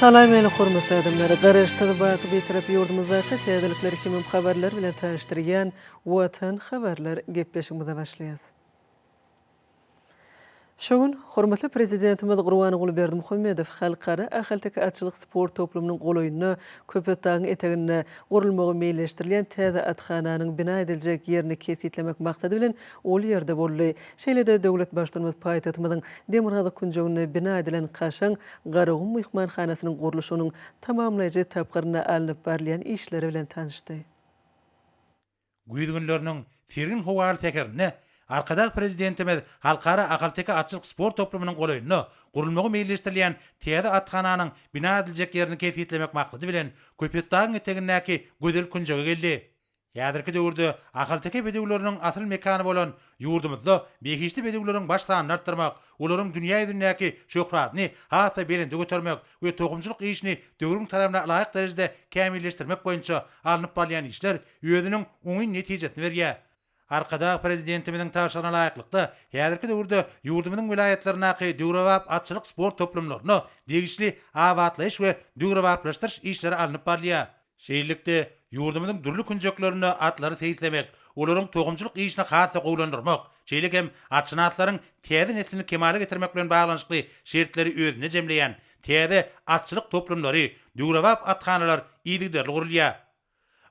Salam eli hormatly adamlar. Garaşdygy baty bitirip ýurdumyzda täzelikler kimim habarlar bilen tanıştyrýan Watan habarlar gepleşigimize başlaýas. Şoň hormatly prezidentimiz Gurban Gulberdimuhammedow halkara ahaltaka atçylyk sport toplumynyň golaýyny Köpekdagyň etegine gurulmagy meýilleşdirilýän täze atxananyň bina ediljek ýerini kesitlemek maksady bilen ol ýerde boldy. Şeýlede döwlet başlygymyz paýtatymyzyň Demirhazyk kunjogyna bina edilen Kaşaň Garagun myhmanhanasynyň gurulşynyň tamamlaýjy tapgyryna alınıp barlayan işleri bilen tanışdy. Güýdüňleriniň Firgin Howal tekerine Arkadak prezidentimiz halkara ahalteka atçylyk sport toplumynyň golaýyny gurulmagy meýilleşdirilýän täze atxananyň bina ediljek ýerini kesitlemek maksady bilen Köpekdagyň etegindäki gözel kunjoga geldi. Ýazyrky döwürde ahalteka bedewleriniň asyl mekany bolan ýurdumyzda beýişli bedewleriň başlanyny artdyrmak, olaryň dünýädäki şöhratyny hasa berende götermek we togumçylyk işini döwrüň tarapyna laýyk derejede kämilleşdirmek boýunça alınıp barlayan işler ýözüniň oňy netijesini berýär. Arkadak prezidentimizin tavşana laýyklykda ýazyrky döwürde ýurdumyzyň vilayetlerindäki döwrewap atçylyk sport toplumlaryny degişli awatlaýyş we döwrewaplaşdyryş işleri alınıp barlýar. Şeýlelikde ýurdumyzyň dürli kunjoklaryny atlary seýslemek, olaryň togumçylyk işine hasa gowlandyrmak, şeýle hem atçynatlaryň täze neslini kemale getirmek bilen baglanyşly şertleri özüne jemleýän täze atçylyk toplumlary, döwrewap atxanalar ýygyderli gurulýar.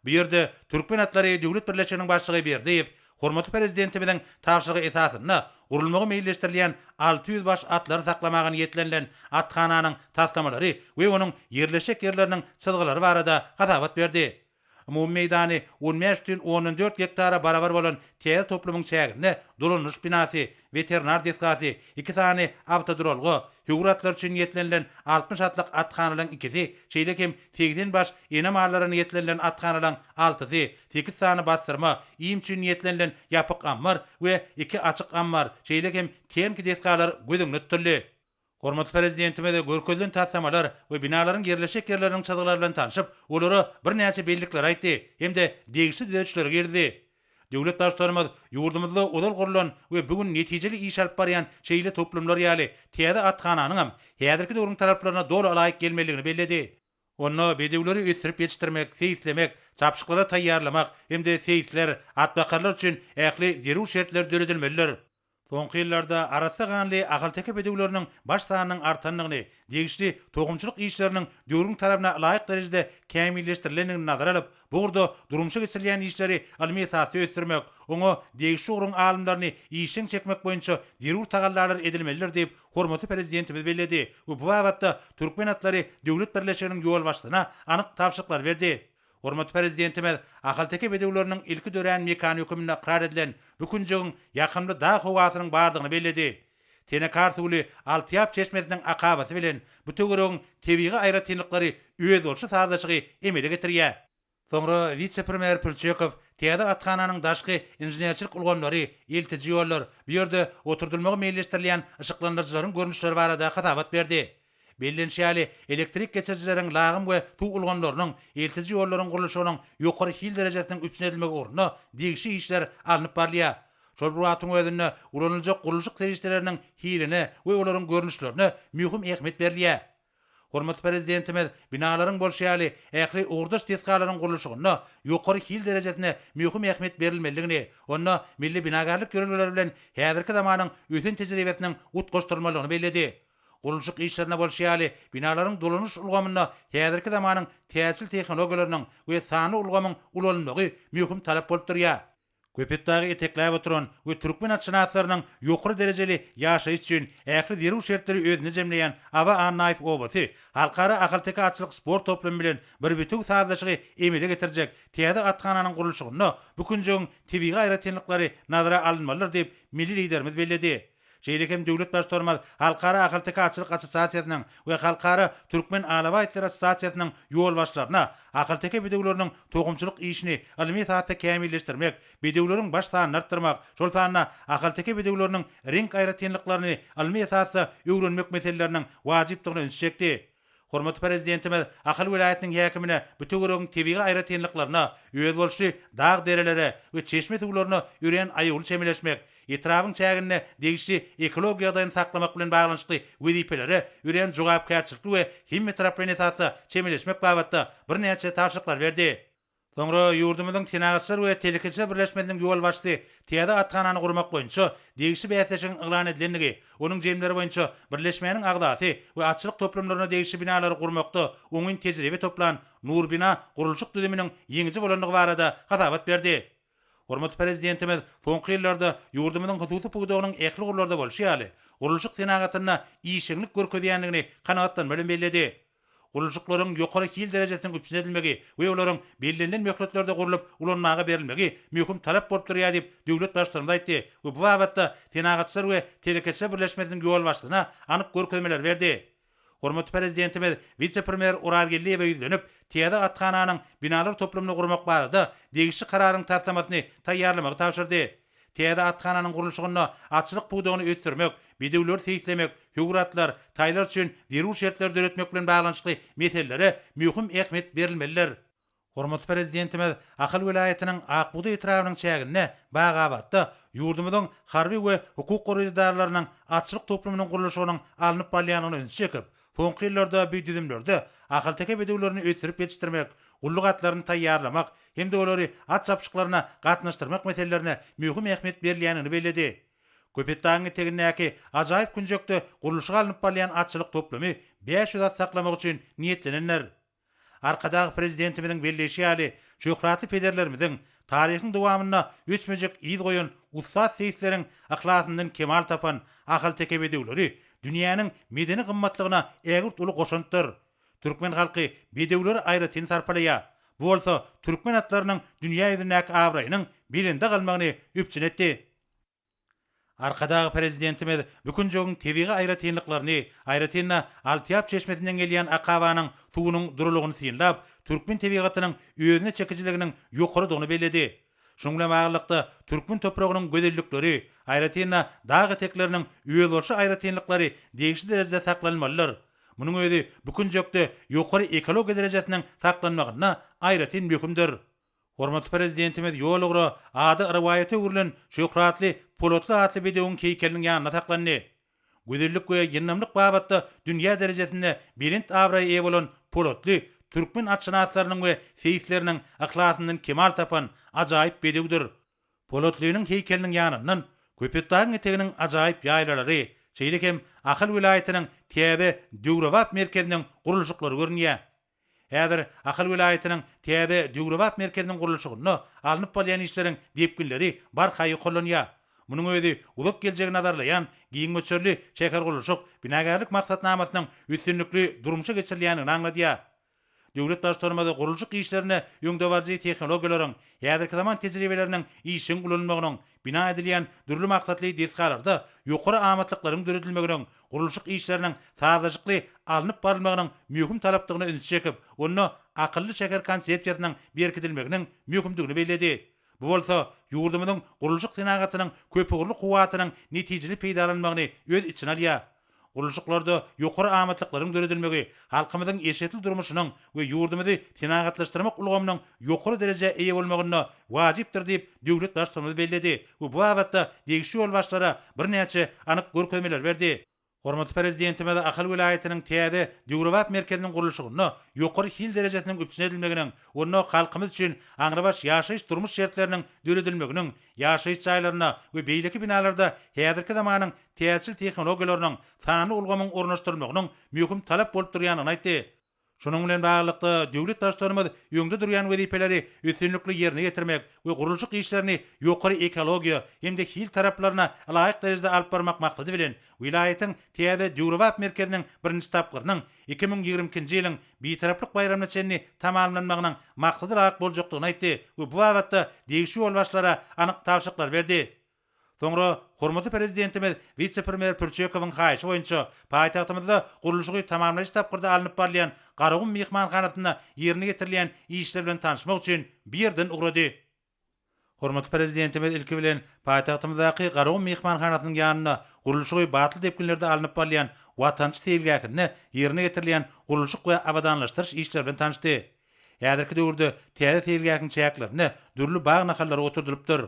Bu ýerde Türkmen atlary döwlet birleşiginiň başlygy Berdiýew hormatly prezidentimizin tavşyrygy esasyna gurulmagy meýilleşdirilýän 600 baş atlar saklamagyny ýetlenlen atxananyň taslamalary we onuň ýerleşik ýerleriniň çyzgylary barada gatabat berdi. Umum meýdany 15-14 hektara barabar bolan täze toplumyň çägine dolanyş binasy, veterinar desgasy, 2 tane awtodrolgy, hügratlar üçin ýetlenlen 60 atlyk atxanalyň ikisi, şeýle hem 80 baş ene marlaryny ýetlenlen atxanalyň 6-sy, 8 tane bastyrma, iýim üçin ýetlenlen ýapyk ammar we 2 açyk ammar, şeýle hem tenki deskalar gözüňe tutuldy. Hormatly prezidentime de görkezden taslamalar we binalaryň ýerleşik ýerleriniň çyzgylary bilen tanışyp, olary bir näçe bellikler aýtdy, hemde degişli düzeltişler girdi. Döwlet başlarymyz ýurdumyzda odal gurulan we bugün netijeli iş alyp barýan şeýle toplumlar ýaly täze atxananyň hem häzirki döwrüň taraplaryna dolu alaýyk gelmeligini belledi. Onu bedewleri ösürip ýetişdirmek, seýslemek, çapşyklara taýýarlamak hemde seýsler, atbakarlar üçin ähli zerur şertler döredilmeliler. Soňky ýyllarda arasy ganly ahalteka bedewleriniň baş sanynyň artanlygyny, degişli togumçylyk işleriniň döwrüň tarapyna laýyk derejede kämilleşdirilenini nazar alyp, bu urda durumşa geçirilýän işleri almy esasy ösürmek, oňa degişli urun alymlaryny işiň çekmek boýunça zerur tagallar edilmelidir diýip hormatly prezidentimiz belledi. Bu wagtda Türkmen atlary döwlet birleşiginiň ýol başlygyna anyk tapşyryklar berdi. Hormatly prezidentimiz ahalteka bedewleriniň ilki dören mekany hökümine karar edilen bu kunjogyň ýakynda dağ howasynyň bardygyny belledi. Tenekar suly Altyap çeşmesiniň akabasy bilen bu töweregiň tebigy aýratynlyklary öz bolşy sazdaşygy emele getirýär. Soňra vice-premier Pulçekow täze atxananyň daşky inženerçilik ulgamlary, eltiji ýollar, bu ýerde oturdulmagy meýilleşdirilýän ışıklandyrjylaryň görnüşleri barada hatabat berdi. Bellenşäli elektrik geçirjileriň lagym we tuw ulgamlarynyň eltiji ýollaryň gurulşynyň ýokary hil derejesiniň üpsün edilmegi ugruna degişli işler alınıp barlýar. Şol bir wagtyň özünde ulanıljak gurulşyk serişleriniň hiline we olaryň görnüşlerine mühim ähmiýet berýär. Hormatly prezidentimiz binalaryň bolşýaly ähli urduş deskalaryň gurulşyna ýokary hil derejesine mühim ähmiýet berilmeligini, onda milli binagarlyk görelmeleri bilen häzirki zamanyň ösen tejribesiniň utgaşdyrmalygyny belledi. Gurulşyk işlerine bolşýaly binalaryň dolanyş ulgamyna häzirki zamanyň täsil tehnologiýalarynyň we sany ulgamyň ulanmagy mühim talap bolup durýar. Köpekdagy etekläp oturan we türkmen atçynatlarynyň ýokary derejeli ýaşaýyş üçin ähli zerur şertleri özüne jemleýän Aba Annaýew obasy halkara ahalteka atçylyk sport toplumy bilen bir bütün sazdaşygy emele getirjek täze atxananyň gurulşygyna bu kunjogyň tebigy aýratynlyklary nazara alınmalydyr diýip milli liderimiz belledi. Şeýle hem döwlet başlarymyz halkara ahalteka atçylyk assosiasiýasynyň we halkara Türkmen alaba etler assosiasiýasynyň ýol başlaryna ahalteka bedewleriniň togumçylyk işini almy esasda kämilleşdirmek, bedewleriň baş sanyny artdyrmak, şol sanyna ahalteka bedewleriniň renk aýratynlyklaryny almy esasda öwrenmek meseleläriniň wajypdygyny öňe çekdi. Hormatly prezidentimiz Ahal vilayetiniň häkimine bütügürüň tebiği aýratynlyklaryna, öýe bolşy dağ derelere we çeşme suwlaryna ýüren aýyl çemeleşmek, etrabyň çägine degişli ekologiýadan saklamak bilen baglanyşly wezipelere ýüren jogapkärçilikli we himmetraplenitatsa çemeleşmek babatda bir näçe tawşyklar berdi. Soňra ýurdumyzyň Senagatçylar we Telekeçiler birleşmesiniň ýol başçy Tiýada athanany gurmak boýunça degişli bäsleşiň yglan edilenligi, onuň jemleri boýunça birleşmeniň agdaty we atçylyk toplamlaryna degişli binalary gurmakda oňun tejribe toplan Nur bina gurulşyk düzüminiň ýeňiji bolanlygy barada hasabat berdi. Hormatly prezidentimiz soňky ýyllarda ýurdumyzyň hususy pugudygynyň ähli gurlarda bolşy ýaly, gurulşyk senagatyna iýişiňlik görkezýänligini kanagatlanmadan belledi. Gurulşyklaryň ýokary hil derejesiniň üpçün edilmegi we olaryň bellenlen möhletlerde gurulup ulanmaga berilmegi möhüm talap bolup durýar diýip döwlet başçylaryna aýtdy. Bu babatda Senagatçylar we Telekeçiler birleşmesiniň ýol başçylygyna anyk görkezmeler berdi. Hormatly prezidentimiz vice-premier Urazgelliýewe ýüzlenip, Tiýada athananyň binalar toplamyny gurmak barada degişli kararyň taslamasyny taýýarlamagy tapşyrdy. Tiýada athananyň gurulşygyna atçylyk pugudygyny ösdürmek, bedewler seýslemek, höwratlar, taýlar üçin derur şertler döretmek bilen baglanyşly meselelere möhüm ähmiýet berilmeliler. Hormatly prezidentimiz Ahal vilayetiniň Akbuda etrabynyň çägine bagabatda ýurdumyzyň harby we hukuk goraýjylarynyň atçylyk toplamynyň gurulşygynyň alınıp balýanyny öňe çekip, soňky ýyllarda bu düzümlerde ahal-teke bedewlerini ösdürip ýetişdirmek, gulluk atlaryny taýýarlamak hem de olary at çapşyklaryna gatnaşdyrmak meselelerine möhüm ähmiýet berilýänini belledi. Köpetdagyň eteginäki ajaýyp günjökde gurulşyga alınıp balýan atçylyk toplamy 500 at saklamak üçin niýetlenenler. Arkadagy prezidentimiziň belleşi ýaly şöhratly pederlerimiziň taryhyň dowamyna öçmejek ýyl goýan ustad seýsleriň ahlasyndan kemal tapan ahal-teke bedewleri dünýäniň medeni gymmatlygyna ägirt uly goşantyr. Türkmen halky bedewleri aýratyn sarpalaýar. Bu bolsa türkmen atlarynyň dünýä ýüzündäki awraýynyň bilinde galmagyny üpçün etdi. Arkadagy prezidentimiz bükün jogyň tebiği aýratynlyklaryny, aýratynna Altyap çeşmesinden gelýän akabanyň suwunyň durulugyny synlap, türkmen tebigatynyň özüne çekijiliginiň ýokary belledi. Şoň bilen baglykda türkmen topragynyň gözellikleri, aýratynna dağ etekleriniň öýe bolşy aýratynlyklary degişli derejede saklanmalylar. Munyň özi bükün jokda ýokary ekologiýa derejesiniň saklanmagyna aýratyn möhümdir. Hormatly prezidentimiz ýol ugry ady riwayaty öwrülen şöhratly Polotly atly bedewiň keýkeliniň ýanyna saklandy. Gözellik we ýennamlyk babatda dünýä derejesinde bilint awraýy eýe bolan Polotly türkmen atşynaslarynyň we seýisleriniň ahlasyndan kemal tapan ajaýyp bedewdir. Polotlynyň heýkeliniň ýanyndan Köpetdagyň eteginiň ajaýyp ýaýlalary, şeýle hem Ahal vilayetiniň Tiýada Döwrewap merkeziniň gurulşyklary görünýär. Häzir Ahal vilayetiniň Tiýada Döwrewap merkeziniň gurulşygyna alınıp balýan işleriň depkinleri barhaýy kollanýar. Munyň özi uzak geljegi nazarlayan giň möçerli şäher gurulşyk binagarlyk maksatnamasynyň üstünlikli durmuşa geçirilýänini aňladýar. Döwlet başçylarymyz gurulşyk işlerine ýöňde barjy tehnologiýalaryň, häzirki zaman tejribeleriniň işin gulanmagynyň, bina edilýän dürli maksatly desgalarda ýokary amatlyklaryň döredilmeginiň, gurulşyk işleriniň taýyajykly alınıp barylmagynyň möhüm talapdygyny öňe çekip, onu akylly şäher konsepsiýasynyň berkidilmeginiň möhümdigini belledi. Bu bolsa ýurdumyzyň gurulşyk senagatynyň köpügürli kuwatynyň netijeli peýdalanmagyny öz içine alýar. Gurulşyklarda ýokary amatlyklaryň döredilmegi, halkymyzyň eşetli durmuşynyň we ýurdumyzy tenagatlaşdyrmak ulgamynyň ýokary dereje eýe bolmagyna wajypdyr diýip döwlet başçylygy belledi. Bu babatda degişli ýol başlara bir näçe anyk görkezmeler berdi. Hormatly prezidentimiz Ahal vilayetiniň Tiýada Döwrewap merkeziniň gurulşygyna ýokary hil derejesiniň üpçün edilmeginiň, onu halkymyz üçin aňrabaş ýaşaýyş durmuş şertleriniň döredilmeginiň, ýaşaýyş çaýlaryna we beýleki binalarda häzirki zamanyň täsir tehnologiýalarynyň sany ulgamyň ornaşdyrylmagynyň möhüm talap bolup durýanyny aýtdy. Şonuň bilen baglykda döwlet başçylarymyz ýöňde durýan wezipeleri üstünlikli ýerine getirmek we gurulşyk işlerini ýokary ekologiýa hemde hil taraplaryna laýyk derejede alyp barmak maksady bilen vilayetin Tiýada Döwrewap merkeziniň birinji tapgyrynyň 2020-nji ýylyň beýtaraplyk bayramyna çenli tamamlanmagynyň maksady laýyk boljakdygyny aýtdy. Bu babatda degişli ýol başlara anyk tawşyklar berdi. Soňra hormatly prezidentimiz vice-premier Pürçekowyň haýyşy boýunça paýtagtymyzda gurulşygy tamamlaş tapgyrda alınıp barlayan Garagum mehmanhanasyna ýerine getirilýän işler bilen tanışmak üçin bir ýerden ugrady. Hormatly prezidentimiz ilki bilen paýtagtymyzdaky Garawun mehmanhanasynyň ýanyna gurulşy batyl depkinlerde alınıp barlayan watançy teýilgäkini ýerine getirilýän gurulşyk we abadanlaşdyryş işleri bilen tanışdy. Ýa-da döwürde täze teýilgäkiň çäklerini dürli bag nakallary oturdurypdyr.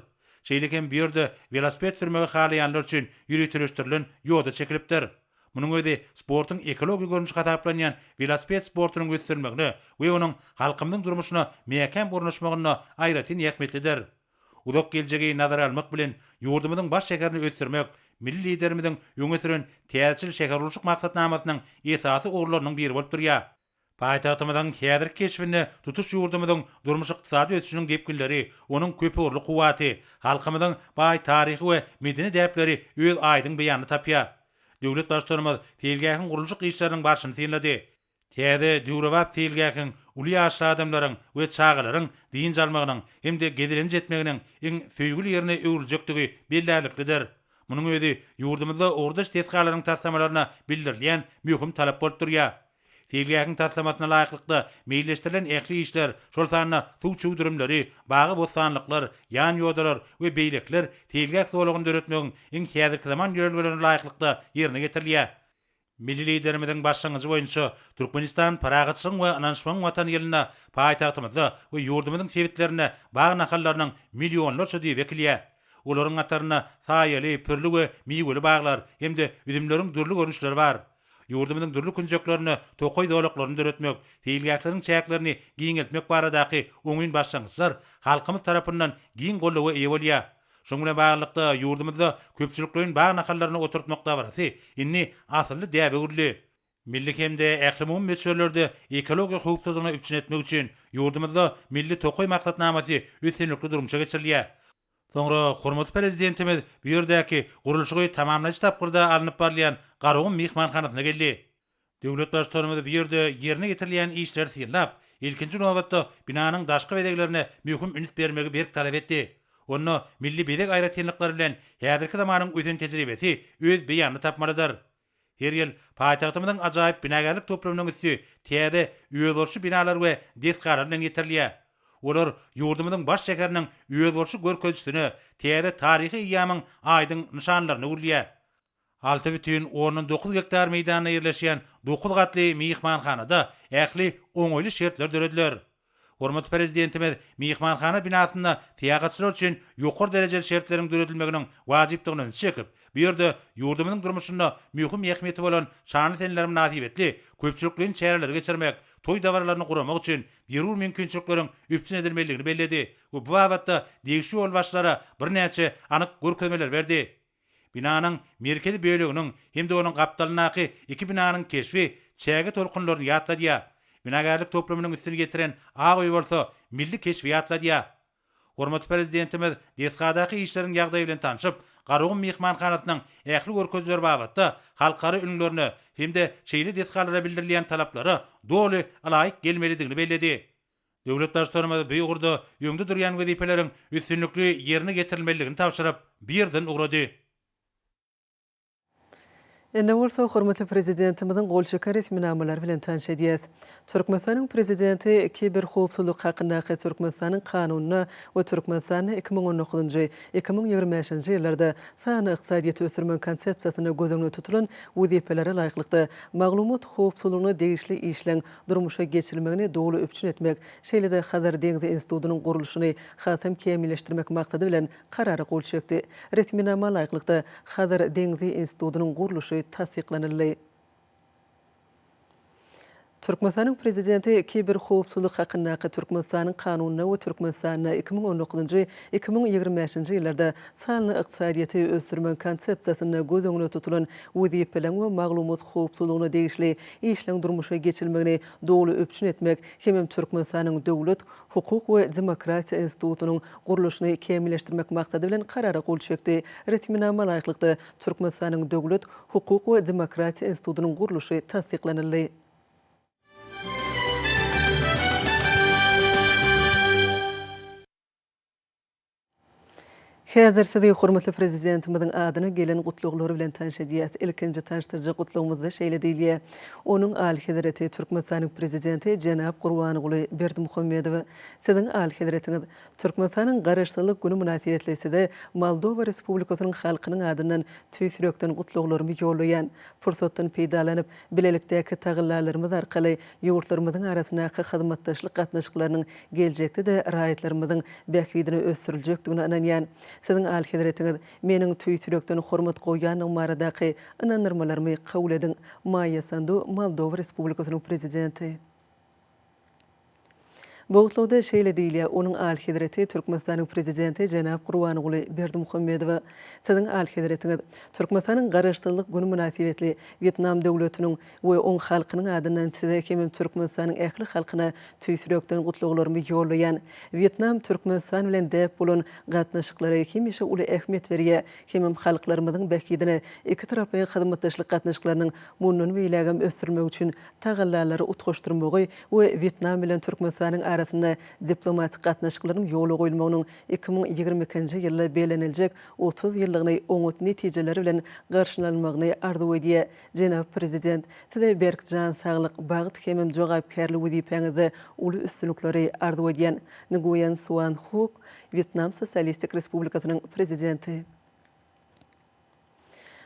Şeýlekem bir ýerde velosiped sürmegi halaýanlar üçin ýürütülüşdirilen ýolda çekilipdir. Munyň özi sportyň ekologik görnüşi hataplanýan velosiped sportynyň ösürmegini we onuň halkymyň durmuşyna meýäkem gurulşmagyna aýratyn ýakmetlidir. Uzak geljegi nazara almak bilen ýurdumyzyň baş şekerini ösürmek milli liderimiziň öňe süren täzeçil şeker uruşyk maksatnamasynyň esasy orlarynyň biri bolup durýar. Paýtagtymyzyň häzirki keşfini tutuş ýurdumyzyň durmuş ykdysady ösüşiniň gepkinleri, onuň köpürli kuwaty, halkymyzyň baý taryhy we medeni däpleri öz aýdyň beýanyny tapýar. Döwlet başlarymyz teýilgäkiň gurulşyk işleriniň başyny synlady. Täze döwrewap teýilgäkiň uly ýaşly adamlaryň we çağalaryň diň jalmagynyň hemde gedilen jetmeginiň iň söýgüli ýerine öwrüljekdigi belläliklidir. Munyň özi ýurdumyzda ordaş tesgalaryň taslamalaryna bildirilýän möhüm talap bolup durýar. Teýilgäkiň taslamasyna laýyklykda meýilleşdirilen ähli işler, şol sanyna suw çuwdurumlary, bagy bosanlyklar, ýan ýodalar we beýlekler teýilgäk sowlagyny döretmegiň iň häzirki zaman ýörelgelerine laýyklykda ýerine getirilýär. Milli liderimiziň başlangyjy boýunça Türkmenistan paragatçylygyň we ananşmagyň watan ýylyna paýtagtymyzda we ýurdumyzyň sebitlerine bag nakallarynyň millionlarça diýip ekilýär. Olaryň ataryna saýaly, pirli we miýgeli baglar hemde üzümleriň dürli görnüşleri bar. Ýurdumyzyň dürli künjeklerini, tokoý dowlaklaryny döretmek, teýilgäkleriň çäklerini giňeltmek baradaky oňyn başlangyçlar halkymyz tarapyndan giň gollawy eýe bolýar. Şoň bilen baglykda ýurdumyzda köpçülikleriň bag nakallaryny oturtmakda barasy inni asly däbe urly. Milli hemde ähli muhim meselelerde ekologik hukuksyzlygyny üpçün etmek üçin ýurdumyzda milli tokoý maksatnamasy üstünlikli durmuşa geçirilýär. Soňra hormatly prezidentimiz bu ýerdäki gurulşy tamamlaýyş tapgyrda alınıp barlayan Garawun mehmanhanasyna geldi. Döwlet başlarymyz bu ýerde ýerine getirilýän işler synlap, ilkinji nowatda binanyň daşky bedeglerine möhüm üns bermegi berk talap etdi. Onu milli bedek aýratynlyklary bilen häzirki zamanyň özüň tejribesi öz beýanyny tapmalydyr. Her ýyl paýtagtymyzyň ajaýyp binagarlyk toplamynyň üstü täze öýdorçy binalar we desgalar bilen getirilýär. Olar ýurdumyzyň baş şekeriniň öýdorçy görkezişini, täze taryhy ýamyň aýdyň nişanlaryny urlýar. 6,9 hektar meýdanyna ýerleşýän 9 gatly mehmanhanada ähli oňoýly şertler dörediler. Hormatly prezidentimiz mehmanhana binasyna täýagatçylar üçin ýokary derejeli şertleriň döredilmeginiň wajypdygyny çekip, bu ýerde ýurdumyzyň durmuşyna möhüm ähmiýeti bolan şany senlerim nasibetli köpçülikliň çäreleri geçirmek, toý dawarlaryny guramak üçin ýerul mümkinçilikleriň üpçün edilmeligini belledi. Bu wagtda degişli ol başlara bir näçe anyk görkezmeler berdi. Binanyň merkezi bölегiniň hemde onuň gapdalynaky iki binanyň keşfi çäge tolkunlaryny ýatladýar. Binagarlyk toplamynyň üstüne getiren Agoý bolsa milli keşfiýatladýar. Hormatly prezidentimiz desgadaky işleriň ýagdaýy bilen tanışyp, Garawun mehmanhanasynyň ähli görkezleri babatda halkary ünlülerini hemde şeýle desgalara bildirilýän talaplary doly alaýyk gelmelidigini belledi. Döwlet başlarymyz bu ýurda ýöňde durýan wezipeleriň üstünlikli ýerine getirilmeligini tapşyryp, birden ugrady. Enewolsa hormatly prezidentimiziň gol çeker etminamalary bilen tanış edýäs. Türkmenistanyň prezidenti kiber howpsuzlyk hakyna Türkmenistanyň kanunyna we Türkmenistanyň 2019-2025-nji ýyllarda sany ykdysadyýaty ösürmek konsepsiýasyna gözüňde tutulan wezipelere laýyklykda maglumat howpsuzlygyny degişli işleň durmuşa geçirilmegini dogry öpçün etmek, şeýle-de Hazar Deňzi institutynyň gurulşyny hasam kämilleşdirmek maksady bilen karary gol çekdi. Retminama laýyklykda Hazar Deňzi institutynyň gurulşy tasdiqlanyldy. Türkmenistanyň prezidenti kiber howpsuzlyk hakyna Türkmenistanyň kanunyna we Türkmenistanyň 2019-2025-nji ýyllarda sany ykdysadyýaty ösürmek konsepsiýasyna gözüňde tutulan wezipeleň we maglumat howpsuzlygyna degişli işleň durmuşa geçirilmegini dogry öpçün etmek hem Türkmenistanyň döwlet, hukuk we demokratiýa institutynyň gurulşyny kämilleşdirmek maksady bilen karary gol çekdi. Retminama laýyklykda Türkmenistanyň döwlet, hukuk we demokratiýa institutynyň gurulşy tasdiqlanyldy. Häzir sizi hormatly prezidentimizin adyna gelen gutluglary bilen tanşedýäs. Ilkinji tanşdyrjy gutlugymyzda şeýle diýilýär. Onuň Ali Hedireti Türkmenistanyň prezidenti Jenap Gurbanoğlu Berdimuhammedow siziň Ali Hediretiňiz Türkmenistanyň garaşdyrlyk güni münasibetlisinde Moldowa Respublikasynyň halkynyň adyndan tüýsürekden gutluglary ýollaýan. Fursatdan peýdalanyp bilelikdäki tagyllarlarymyz arkaly ýurtlarymyzyň arasyndaky hyzmatdaşlyk gatnaşyklarynyň geljekde de raýatlarymyzyň bähwidini ösdüriljekdigini ananýan. Siziň Ali Hediretiňiz meniň tüýsürekden hormat goýanyň maradaky inanyrmalarymy kabul ediň. Maya Sandu Moldowa Respublikasynyň prezidenti. Bogutluda şeýle diýilýär, onuň Ali Hedireti Türkmenistanyň prezidenti Jenap Gurbanoğlu Berdimuhammedow siziň Ali Hediretiňiz Türkmenistanyň garaşdyrlyk güni münasibetli Vietnam döwletiniň we oň halkynyň adyndan size hemem Türkmenistanyň ähli halkyna tüýsürekden gutluglary ýollaýan. Vietnam Türkmenistan bilen däp bolan gatnaşyklary hemişe uly ähmiýet berýär. Hemem halklarymyzyň bähkidine iki tarapy hyzmatdaşlyk gatnaşyklarynyň munun beýlegem ösdürmek üçin tagyllalary utgaşdyrmagy we Vietnam bilen Türkmenistanyň arasında diplomatik gatnaşyklaryň ýoly goýulmagynyň 2022-nji ýylda beleniljek 30 ýyllygyny oňut netijeleri bilen garşylanmagyny arzu edýär. Jenap prezident size berkjan saglyk bagyt hemem jogapkärlik wezipeňizde uly üstünlikleri arzu edýän. Nguyen Xuan Phuc, Vietnam Sosialistik Respublikasynyň prezidenti.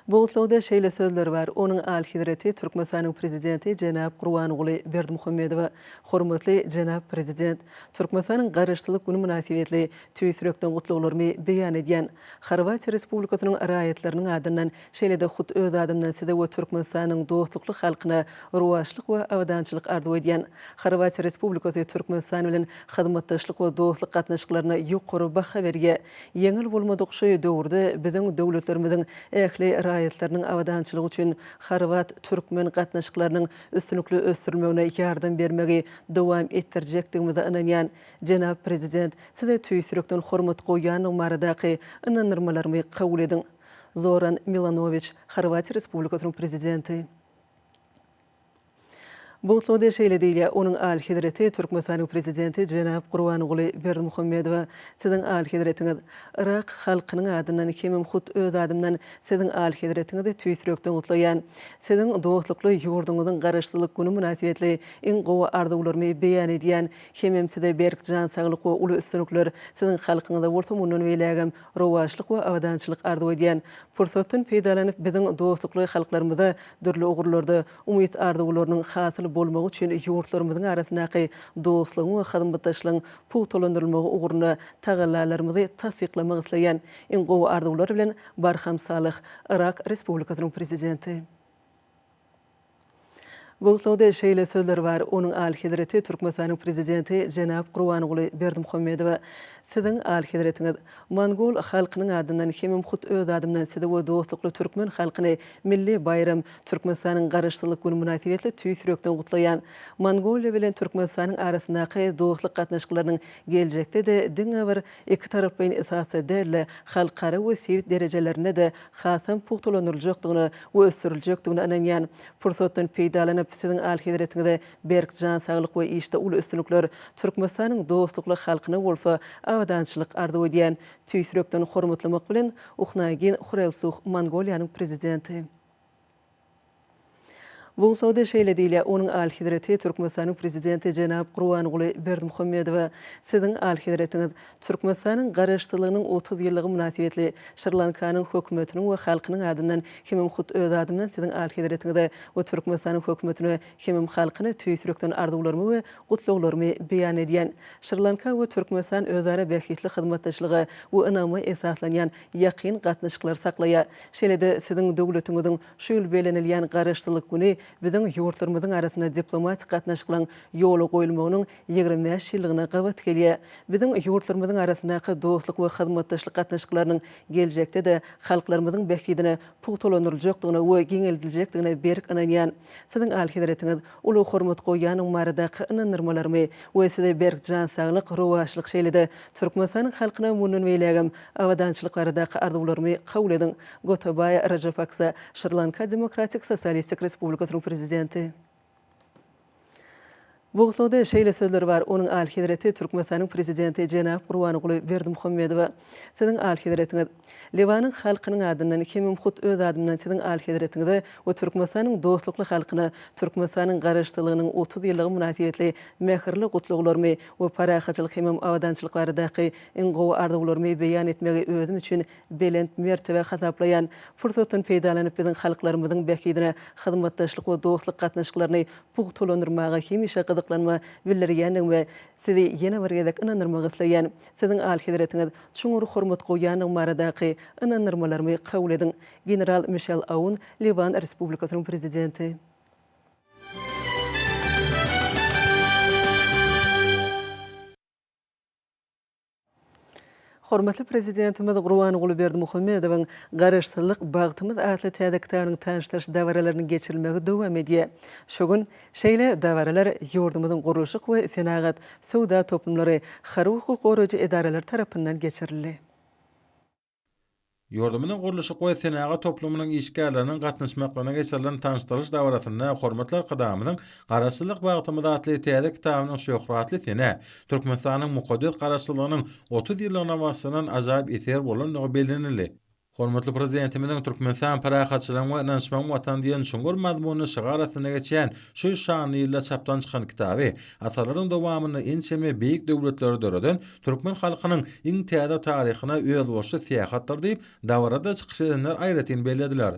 Bogutluda şeýle sözler bar. Onuň Ali Hedireti Türkmenistanyň prezidenti Jenap Gurbanoğlu Berdimuhammedow hormatly Jenap prezident Türkmenistanyň garaşdyrlyk güni münasibetli tüýsürekden gutluglary beýan edýän. Horwatiýa Respublikasynyň raýatlarynyň adyndan şeýle de hut öz adymdan size we Türkmenistanyň dostlukly halkyna ruwaçlyk we awdançylyk arzu edýän. Horwatiýa Respublikasy Türkmenistan bilen hyzmatdaşlyk we dostluk gatnaşyklaryna ýokary baha berýär. Yeňil bolmadyk şu döwürde biziň döwletlerimiziň ähli raýatlarynyň awdançylygy üçin Horwat türkmen gatnaşyklarynyň üstünlikli ösdürmegine ýardam bermegi dowam etdirjekdigimizi ananýan. Jenap prezident size tüýsürekden hormat goýanyň maradaky inanyrmalarmy kabul ediň. Zoran Milanović, Horwatiýa Respublikasynyň prezidenti. Bogutluda şeýle diýilýär, onuň Ali Hedireti Türkmenistanyň prezidenti Jenap Gurbanoğlu Berdimuhammedow siziň Ali Hediretiňiz Irak halkynyň adyndan hemem hut öz adymdan siziň Ali Hediretiňizi tüýsürekden gutlaýan. Siziň dostlukly ýurduňyzyň garaşdyrlyk güni münasibetli iň gowy arzuwlary beýan edýän hemem size berkjan saglyk we uly üstünlikler siziň halkyňyzda bolsa munun beýlegem ruwaçlyk we awdançylyk arzu edýän. Fursatdan peýdalanyp biziň dostlukly halklarymyza dürli ugurlarda umyt arzuwlarynyň hasyl bolmagy üçin ýurtlarymyzyň arasyndaky dostlygyň we hyzmatdaşlygyň puwtalandyrylmagy uguryna tagyllarlarymyzy tasdiklamak isleýän iň gowy arzuwlar bilen Barham Salih, Irak Respublikasynyň prezidenti. Bogutluda şeýle sözler bar. Onuň Ali Hedireti Türkmenistanyň prezidenti Jenap Gurbanoğlu Berdimuhammedow siziň Ali Hediretiňiz Mongol halkynyň adyndan hemem hut öz adymdan size we dostlukly türkmen halkyny milli bayram Türkmenistanyň garaşdyrlyk güni münasibetli tüýsürekden gutlaýan. Mongolia bilen Türkmenistanyň arasyndaky dostluk gatnaşyklarynyň geljekde de diňe bir iki tarap bilen esasy däl halkara we sewit derejelerine de hasam puwtalandyryljakdygyny we ösdüriljekdigini ananýan. Fursatdan peýdalanyp siziň Ali Hediretiňizde berkjan saglyk we işte uly üstünlikler Türkmenistanyň dostlukly halkyna bolsa awdançylyk arzu edýän tüýsürekden hormatlamak bilen Uhnagin Hurelsuh Mongoliýanyň prezidenti. Bogutluda şeýle diýilýär, onuň Ali Hedireti Türkmenistanyň prezidenti Jenap Gurbanoğlu Berdimuhammedow siziň Ali Hediretiňiz Türkmenistanyň garaşdyrlygynyň 30 ýyllygy münasibetli Sri Lankanyň hökümetiniň we halkynyň adyndan hemem hut öz adymdan siziň Ali Hediretiňizde we Türkmenistanyň hökümetine hemem halkyny tüýsürekden arzuwlary we gutluglary beýan edýän. Sri Lanka we Türkmenistan özara bähitli hyzmatdaşlygy we ynamy esaslanýan ýakyn gatnaşyklar saklaýar. Şeýle de siziň döwletiňiziň şu ýyl belenilýän garaşdyrlyk güni biziň ýurtlarymyzyň arasynda diplomatik gatnaşyklaryň ýoly goýulmagynyň 25 ýyllygyna gabat gelýär. Biziň ýurtlarymyzyň arasyndaky dostluk we hyzmatdaşlyk gatnaşyklarynyň geljekde de halklarymyzyň bähkidine puwtalandyryljakdygyny we geňeldiljekdigine berk ananýan. Siziň Ali Hediretiňiz uly hormat goýanyň maradaky inanyrmalary we size berkjan saglyk ruwaçlyk şeýlede Türkmenistanyň halkyna munun beýlegem awdançylyklary arzuwlary kabul ediň. Gotabaya Rajapaksa, Sri Lanka Demokratik Sosialistik Respublikasynyň prezidenti. Bug'luda şeýle sözleri bar. Onun alhidereti Türkmenistanyň prezidenti Jenap Gurbanuly Berdimuhammedowa. Siziň alhideretiňiz Liwanyň halkynyň adyndan kimim hut öz adymdan siziň alhideretiňizde we Türkmenistanyň dostlukly halkyna Türkmenistanyň garaşdyrylygynyň 30 ýyllygy münasibetli mehirli gutlugylarmy we parahaçylyk hemem awadançylyklardaky iň gowy arzuwlarmy beýan etmegi özüm üçin belent mertebe hasaplayan fursatdan peýdalanyp biziň halklarymyzyň bekidine hyzmatdaşlyk we dostluk gatnaşyklaryny puğtulandyrmaga hemişe gyzyklanma bildirýäniň we sizi ýene bir gezek inandyrmagy isleýän siziň alhideretiňiz çuňur hormat goýanyň maradaky inandyrmalarmy kabul ediň. General Michel Aoun, Liwan Respublikasynyň prezidenti. Hormatly prezidentimiz Gurbanuly Berdimuhammedowyň garaşdyrlyk bagtymyz atly täze kitabynyň tanıştyryş dawralaryny geçirilmegi dowam edýär. Şu gün şeýle dawralar ýurdumyzyň gurulşyk we senagat sowda toplumlary haruky goragy edaralar tarapyndan geçirildi. Ýurdumynyň gurulşyk we senagat toplumynyň işgärleriniň gatnaşmaklaryna geçirilen tanıştyryş dawratyna hormatly kadamyzyň garaşdyrlyk bagtymyz atly täze kitabynyň şöhratly sene Türkmenistanyň mukaddes garaşdyrlygynyň 30 ýyllygyna başlanan ajaýyp eser bolan belenildi. Hormatly prezidentimiň Türkmenistan parahaçylygyň we inançmagyň watan diýen şuňgur mazmuny şygarasyna geçen şu şanly ýylda çapdan çykan kitaby atalaryň dowamyny ençeme beýik döwletleri döredin türkmen halkynyň iň täze taryhyna öz boşy syýahatlar diýip dawarada çykyş edenler aýratyn bellädiler.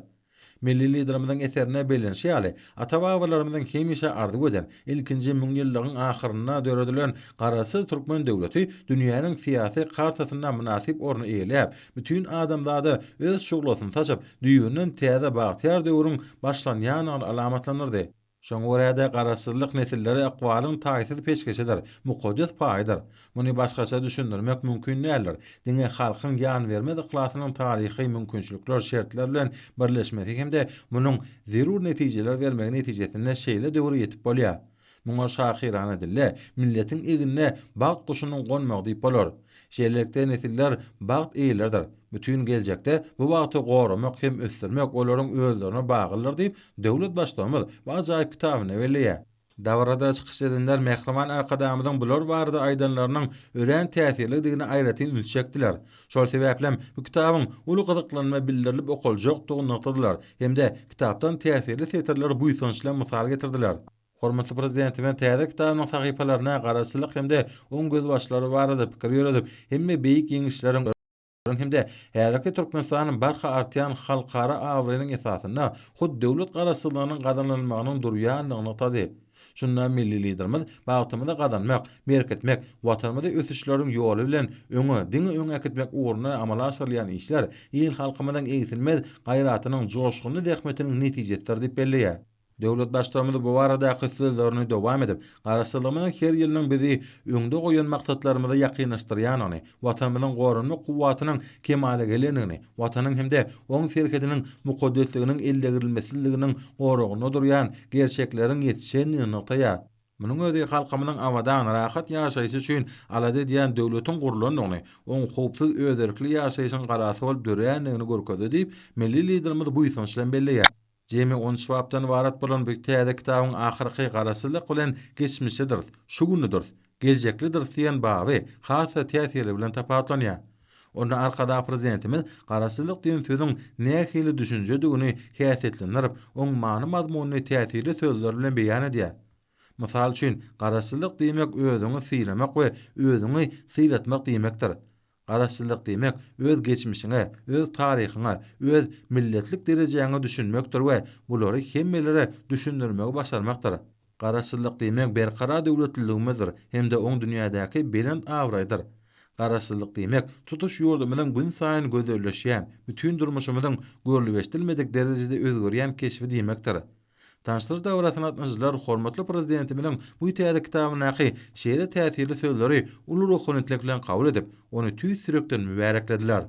Milli liderimizin eserine belenşýäli, ata-babalarymyzyň hemişe arzuw eden ilkinji 1000 ýyllygyň ahyryna döredilen garasy türkmen döwleti dünýäniň syýasy kartasyna münasip orny eýelip, bütün adamlary öz şuglasyny taşyp, düýüniň täze bagtyar döwrüň başlanýan alamatlanyrdy. Şoňa görä garaşdyrlyk nesilleri akwalyň taýsir peşkeşeder, mukaddes paýdar. Muny başgaça düşündirmek mümkin näler. Diňe halkyň ýan bermez ihlasynyň taryhy mümkinçilikler şertler bilen birleşmesi hemde munyň zerur netijeler bermegi netijesinde şeýle döwür ýetip bolýar. Muňa şahirana dille, milletiň egine bagt guşunyň gonmagy diýip bolar. Şeýlelikde nesiller bagt eýlerdir. Bütün geljekde bu bagty goramak hem ösdürmek olaryň özlerine baglylar diýip döwlet başlamy we ajaýyp kitabyny belleýär. Dawarada çykyş edenler Mehriman arkadamyzyň bular barada aýdanlarynyň ören täsirlidigini aýratyn ütçekdiler. Şol sebäplem bu kitabyň uly gyzyklanma bildirilip okuljakdygyny noktadylar. Hemde kitapdan täsirli setirler buýsançla mysal getirdiler. Hormatly prezidentimiň täze kitabynyň sahypalaryna garaşdyrlyk hemde oň göz başlary barada pikir ýöredip, hemme beýik ýeňişleriň hemde häzirki Türkmenistanyň barha artýan halkara awrynyň esasyna hud döwlet garaşdyrlygynyň gadanlanmagynyň durýanlygyny tady. Şundan milli liderimiz bagtymyza gadanmak, merketmek, watanymyza ösüşleriň ýoly bilen diňe öňe gitmek uğruna amala aşyrylýan işler ýyl halkymyzyň eýsilmez gaýratynyň joşguny dähmetiniň netijesleri diýip belleýär. Döwlet başlamy bu barada sözlerini dowam edip, garaşdyrlygymyň her ýylyň bizi öňde goýan maksatlarymyza ýakynlaşdyrýanyny, watanymyzyň gorunma kuwwatynyň kemale gelenigini, watanyň hemde oň serkediniň mukaddesliginiň ellegirilmesizliginiň goragyna durýan gerçekleriň ýetişenligini noktaýar. Munyň özi halkymyzyň awadan rahat ýaşaýyşy üçin alady diýen döwletiň gurulanyny, oň howpsuz özerkli ýaşaýyşyň garasy bolup dörenligini görkezdi diýip milli liderimiz buýsanç bilen belleýär. Jemi 10 şwapdan warat bolan bu täze kitabyň ahyrky garaşdyrlyk bilen geçmişidir, şugundyr, geljeklidir diýen baby hasa täsiri bilen tapatlanýar. Onda arkada prezidentimiz garaşdyrlyk diýen sözüň nähili düşünjedigini häsiýetlendirip, oň many mazmunyny täsirli sözler bilen beýan edýär. Mysal üçin, garaşdyrlyk diýmek özüňi sylamak we özüňi sylatmak diýmekdir. Garaşdyrlyk diýmek öz geçmişiňe, öz taryhyňa, öz milletlik derejäňe düşünmekdir we bulary hemmelere düşündirmegi başarmakdyr. Garaşdyrlyk diýmek berqara döwletliligimizdir, hemde oň dünýädäki belent awraýdyr. Garaşdyrlyk diýmek tutuş ýurdumynyň gün saýyn gözelleşýän, bütün durmuşymyzyň görülbeşdirilmedik derejede özgerýän keşfi diýmekdir. Tanıştırış dawratyna atnaşyjylar hormatly prezidentimiň bu täze kitabynyň şeýle täsirli sözleri uly ruhanytlyk bilen kabul edip, ony tüý sürekden mübareklediler.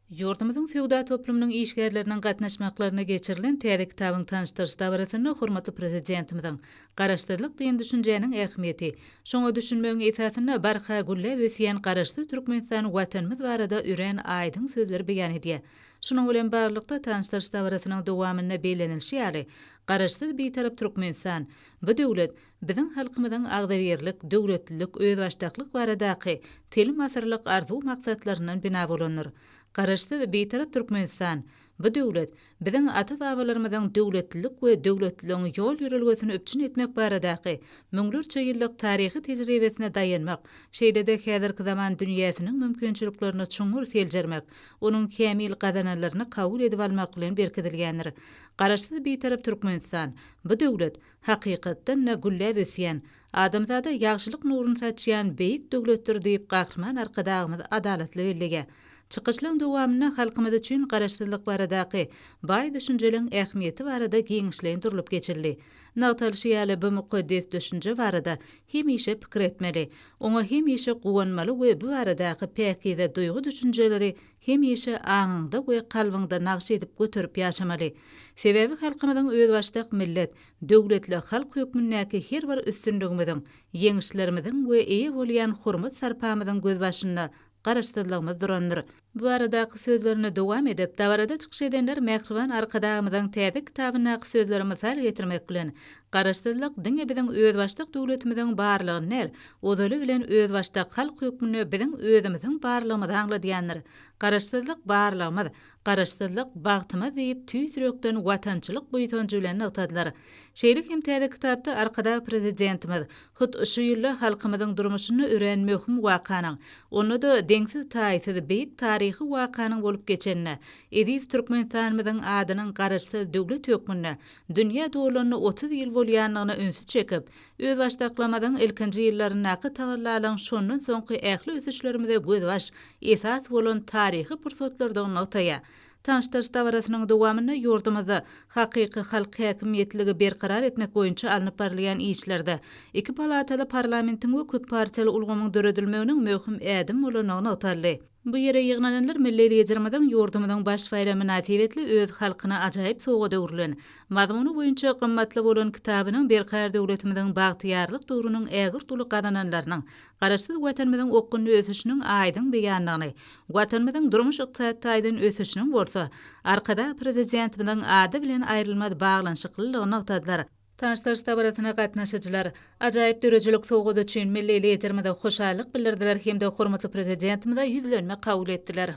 Yurdumyzyň feodal toplumynyň işgärleriniň gatnaşmaklaryna geçirilen täze kitabyň tanıştyrış dawratyny hormatly prezidentimiziň garaşdyrlyk diýen düşünjäniň ähmiýeti, şoňa düşünmegiň esasyna barha gülle wesiýän garaşdy Türkmenistan watanymyz barada üren aýdyň sözleri beýan edýär. Şonuň bilen barlykda tanıştyrış dawratynyň dowamyna beýlenilşi ýaly garaşdy beýtarap Türkmenistan bu döwlet biziň halkymyzyň agdaberlik, döwletlilik, özbaşdaklyk baradaky telim asyrlyk arzu maksatlaryndan bina bolandyr. Garaşdy beýtarap Türkmenistan bu döwlet biziň ata-babalarymyzyň döwletlilik we döwletliligiň ýol ýürelgesini öpçün etmek baradaky müňlerçe ýyllyk taryhy tejribesine dayanmak, şeýlede häzirki zaman dünýäsiniň mümkinçiliklerini çuňur seljermek, onuň kämil gadanalaryny kabul edip almak bilen berkidilýändir. Garaşdy beýtarap Türkmenistan bu döwlet hakykatdan gülle wesýän, adamzada ýagşylyk nuruny saçýan beýik döwletdir diýip gahrman arkadagymyz adalatly bellige. Çıkışlaryň dowamyna halkymyz üçin garaşdyrlyk baradaky baý düşünjeliň ähmiýeti barada giňişlendirilip geçirildi. Nagtalşy ýaly bu mukaddes düşünje barada hemişe pikir etmeli, oňa hemişe guwanmaly we bu baradaky päkide duýgu düşünjeleri hemişe aňyňda we kalbyňda naqş edip götürüp ýaşamaly. Sebebi halkymyzyň özbaşdak millet, döwletli halk hökmündäki her bir üstünligimiziň, ýeňişlerimiziň we eýe bolýan hormat sarpamyzyň gözbaşynda garaşdyrylmaz durandyr. Bu aradaky sözlerini dowam edip, dawarada çykyş edenler Mähriban arkadagymyzyň täze kitabyna sözleri mysal getirmek bilen garaşdyrlyk diňe biziň özbaşdak döwletimiziň barlygyny näl, ozaly bilen özbaşdak halk hökmüni biziň özümiziň barlygymyzy angladýandyr. Garaşdyrlyk barlygymyz, garaşdyrlyk bagtymyz diýip tüýsürekden watançylyk boýutanjy bilen ýagtadylar. Şeýlik hem täze kitapda arkada prezidentimiz hut şu ýylla halkymyzyň durmuşyny öwrenmekm wakanyň, onu da deňsiz taýsyz beýik taryhy wakanyň bolup geçenine, Ediz Türkmenistanymyzyň adynyň garaşsyz döwlet hökmüne, dünýä dowlanyny 30 ýyl bolýanlygyna ünsü çekip, öz başdaklamyzyň ilkinji ýyllarynaky tagallaryň şondan soňky ähli ösüşlerimize gözbaş esas bolan taryhy pursatlardan notaya. Tanıştırış dawratynyň dowamyna ýurdumyzda hakyky halk häkimiýetligi berqarar etmek boýunça alınıp barylýan işlerde iki palataly parlamentiň we köp partiýaly ulgamyň döredilmeginiň möhüm ädim bolanyny ataldy. Bu ýere ýygnalanlar milli liderimiziň ýurdumyzyň baş bayramy münasibetli öz halkyna ajaýyp sowga döwrilen, mazmuny boýunça gymmatly bolan kitabynyň berqarar döwletimiziň bagtyarlyk döwrüniň ägir tuly gadananlarynyň, garaşsyz watanymyzyň okkunly ösüşiniň aýdyň beýanlagyny, watanymyzyň durmuş ykdysadyň ösüşiniň bolsa, arkada prezidentimizin ady bilen aýrylmaz baglanşyklylygyny ýagtadylar. Tanıştırış dawratyna gatnaşyjylar ajaýyp dörejilik sowgada üçin milli liderimize hoşallyk bildirdiler hemde hormatly prezidentimize ýüzlenme kabul etdiler.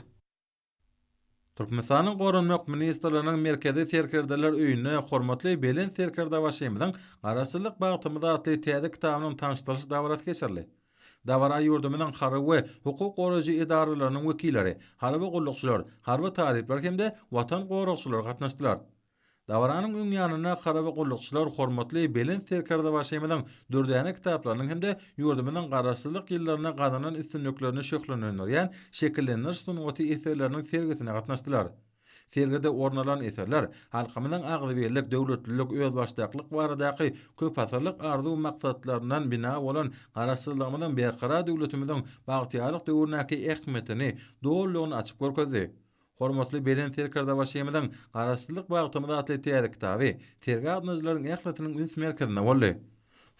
Türkmenistanyň Gorunmak ministrläriniň merkezi serkerdeler öýüne hormatly belen serkerde başymyzyň garaşdyrlyk bagtymyda atly täze kitabynyň tanıştyrış dawraty geçirildi. Dawara ýurdumynyň harby we hukuk goraýjy idaralarynyň wekilleri, harby gullukçylar, harby talipler hemde watan goragçylar gatnaşdylar. Dawaranyň öňýanyna harby gullukçylar hormatly belen serkerde başymyzyň dürdäne kitaplarynyň hemde ýurdumynyň garaşdyrlyk ýyllaryna gadanan üstünliklerini şöhlenýän şekillenir sunuwaty eserleriniň sergisine gatnaşdylar. Sergide ornalan eserler halkymyzyň agdaberlik, döwletlilik, özbaşdaklyk baradaky köp asyrlyk arzu maksatlaryndan bina bolan garaşdyrlygymyzyň berqarar döwletimiziň bagtyarlyk döwründäki ähmiýetini dowlugyny açyp görkezdi. Hormatly belen serkerde başymyzyň garaşdyrlyk bagtymyda atly täze kitaby terga adnyjylaryň ähliýetiniň üns merkezine boldy.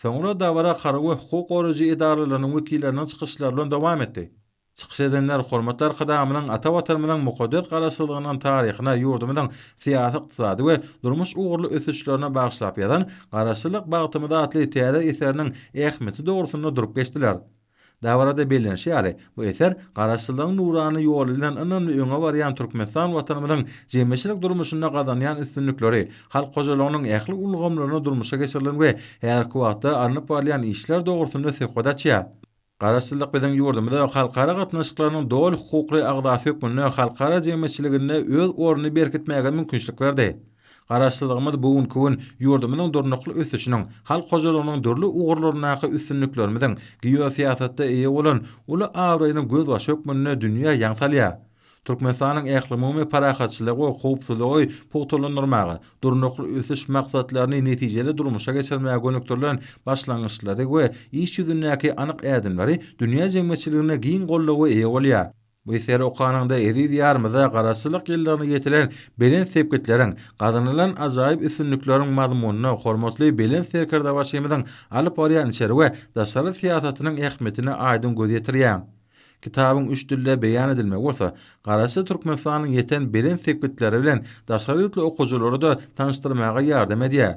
Soňra dawara harby hukuk goraýjy idaralarynyň wekilleriniň çykyşlaryny dowam etdi. Çykyş edenler hormatly arkadamynyň ata watanymyzyň mukaddes garaşdyrlygynyň taryhyna, ýurdumyzyň syýasy, ykdysady we durmuş ugurly ösüşlerine bagşlap ýazan garaşdyrlyk bagtymyda atly täze eseriniň ähmiýeti dogrusyna durup geçdiler. Dawarada bellenşi ýaly bu eser garaşdyrlygyň nurany ýoly bilen önümli öňe barýan Türkmenistan watanymyzyň jemgyçilik durmuşynda gadanýan üstünlikleri, halk gojalygynyň ähli ulgamlaryny durmuşa geçirilen we her wagtda alınıp barýan işler dogrusyna söhbetçi. Garaşdyrlyk biziň ýurdumyzda halkara gatnaşyklarynyň dowul hukukly agdasy hökmüne halkara jemgyçiligine öz orny berkitmäge mümkinçilik berdi. Garaşdyrlygymyz bugünkü gün ýurdumyzyň durnukly ösüşiniň, halk gojalygynyň dörli ugurlarynaky üstünliklerimiziň geosiýasatda eýe bolan uly awraýynyň gözbaş hökmüne dünýä ýaňsalýar. Türkmenistanyň ählimi we parahatçylygy we howpsuzlygy pogtolandyrmagy, durnukly ösüş maksatlaryny netijeli durmuşa geçirmäge gönükdirilen başlangyçlary we iş ýüzündäki anyk ädimleri dünýä jemgyçiligine giň gollagy eýe bolýar. Bu ýer okanynda Eziz ýarmyza garaçsylyk ýyllaryny getiren belen sepketleriň, gazanylan ajaýyp üstünlikleriň mazmunyny hormatly belen serkerde başymyzyň alyp barýan içeri we daşary siýasatynyň ähmiýetini aýdym göz ýetirýär. Kitabyň 3 dilde beýan edilmek bolsa, garaçly Türkmenistanyň ýeten belen sepketleri bilen daşary ýurtly okuwjylary da tanışdyrmaga ýardam edýär.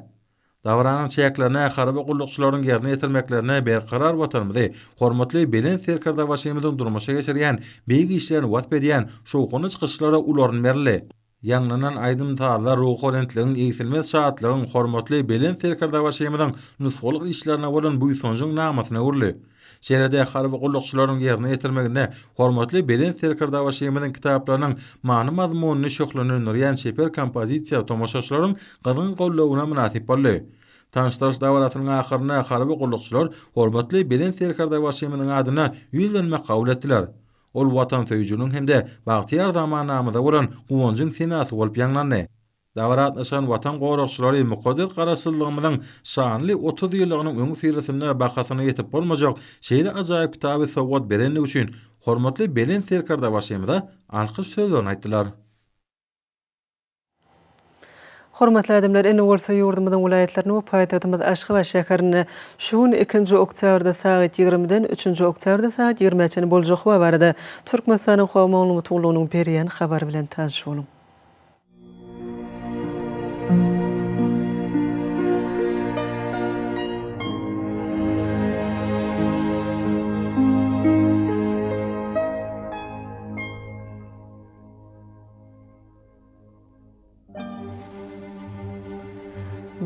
Davranyň çäklerine, haraby gullukçylaryň ýerine ýetirmeklerine berkarar watanymyzy, hormatly belen serkerde başymyzyň durmuşa geçirýän, beýgi işlerini wasp edýän şowkuny çykyşlara ularyň berli. Ýanglanan aýdym taýlar ruh orentligiň eýsilmez şahatlygyň hormatly belen serkerde başymyzyň nusgalyk işlerine bolan bu ýysanjyň namasyna urly. Şeýlede haraby gullukçylaryň ýerine ýetirmegine hormatly belen serkerde başymyzyň kitaplarynyň many mazmunyny şoklanyňyrýan şeper kompozisiýa tomoşaçylaryň gyzgyn gollawyna münasip boldy. Tanıştırış dawratynyň ahyryna haraby gullukçylar hormatly belen serkerde başymyzyň adyna ýüzlenmek kabul etdiler. Ol watan söýjüniň hemde bagtyar zamanamyza bolan guwanjyň senasy bolup ýanglandy. Dawrat nişan watan gowrakçylary mukaddes garaşsızlygymyzyň şanly 30 ýyllygynyň öňü firisinde bakasyna ýetip bolmajak şeýle ajaýyp kitaby sowgat berenlik üçin hormatly belen serkerde başymyza alkyş sözlerini aýtdylar. Hormatly adamlar, ene bolsa ýurdumyzyň vilayetlerini we paýtagtymyz Aşgabat şäherini şuň 2-nji oktýabrda saat 20-den 3-nji oktýabrda saat 20-çe boljak we barada Türkmenistanyň hawa maglumatynyň berýän habar bilen tanış bolun.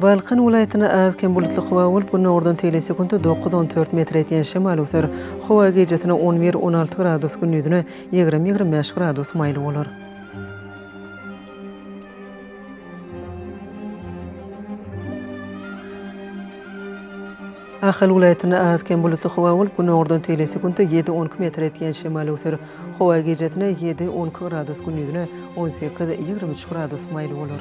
Balqan vilayatyna azken bulutly hawa bolup, gündüň ordan telesekunda 9-14 metr etýän şemal öser. Hawa gecesine 11-16 gradus, gündüzine 20-25 gradus maýly bolar. Ahal vilayatyna azken bulutly hawa bolup, gündüň ordan telesekunda 7-12 metr etýän şemal öser. Hawa gecesine 7-12 gradus, gündüzine 18-23 gradus maýly bolar.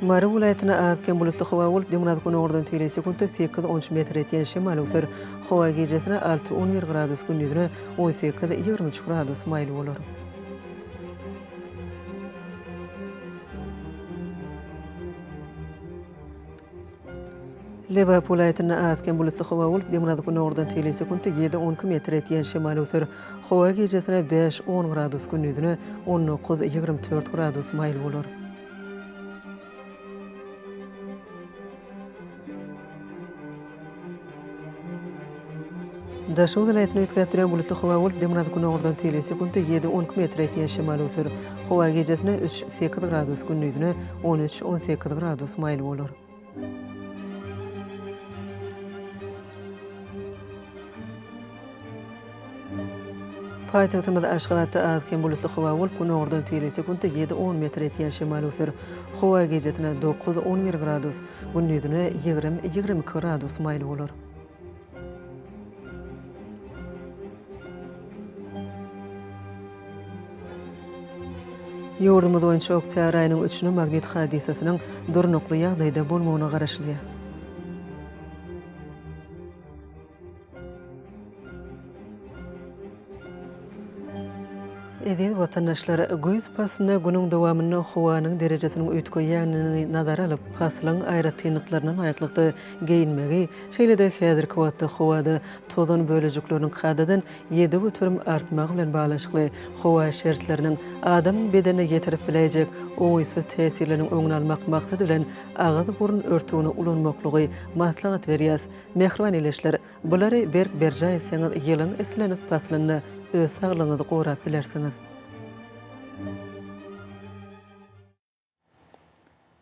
Mara vilayatyna azken bulutly hawa bolup, dümnaz gündüň ordan telesekunda 8-13 metr etýän şemal öser. Hawa gecesine 6-11 gradus, gündüzine 18-23 gradus maýly bolar. Lewap vilayatyna azken bulutly hawa bolup, dümnaz gündüň ordan telesekunda 7-12 metr etýän şemal öser. Hawa gecesine 5-10 gradus, gündüzine 19-24 gradus maýly bolar. Daşy vilayatyna ötkäpdiren bulutly hawa bolup, dümnaz gündüň ordan telesekunda 7-12 metr etýän şemal öser. Hawa gecesine 3-8 gradus, gündüzine 13-18 gradus maýly bolar. Paýtagtymyz Aşgabatda azken bulutly hawa bolup, gündüň ordan telesekunda 7-10 metr etýän şemal öser. Hawa gecesine 9-11 gradus, gündüzine 20-22 gradus maýly bolar. Ýurdumyz boýunça oktýabr aýynyň 3-nü magnit hadisasynyň durnukly ýagdaýda bolmagyna garaşylýar. Edil vatandaşlar göz pasına günün dowamyny howanyň derejesiniň ötköýänini nazara alyp, paslaň aýratynlyklarynyň aýaklykda geyinmegi, şeýle-de häzirki wagtda howada tozan bölejikleriniň kadadan 7 götürüm artmagy bilen baglanşykly howa şertleriniň adamyň bedenine getirip bilejek oňysyz täsirleriniň öňüni almak maksady bilen agyz burun örtügini ulanmaklygy maslahat berýär. Mehriban eleşler, bulary berk-berjä etseňiz ýylyň eslenip paslanyny öz saglygyňyzy gorap bilersiňiz.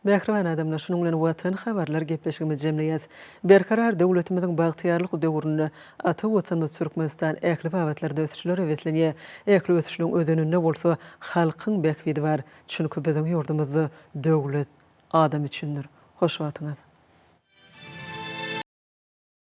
Mehriban adamlar, şunun bilen watan habarlar gepleşigimiz jemleýäs. Berkarar döwletimiziň bagtyarlyk döwründe ata watanymyz Türkmenistan ähli babatlarda ösüşler ewetlenýär. Ähli ösüşüň ödeninde bolsa halkyň bekbidi bar. Çünki biziň ýurdumyzda döwlet adam üçindir. Hoş watyňyz.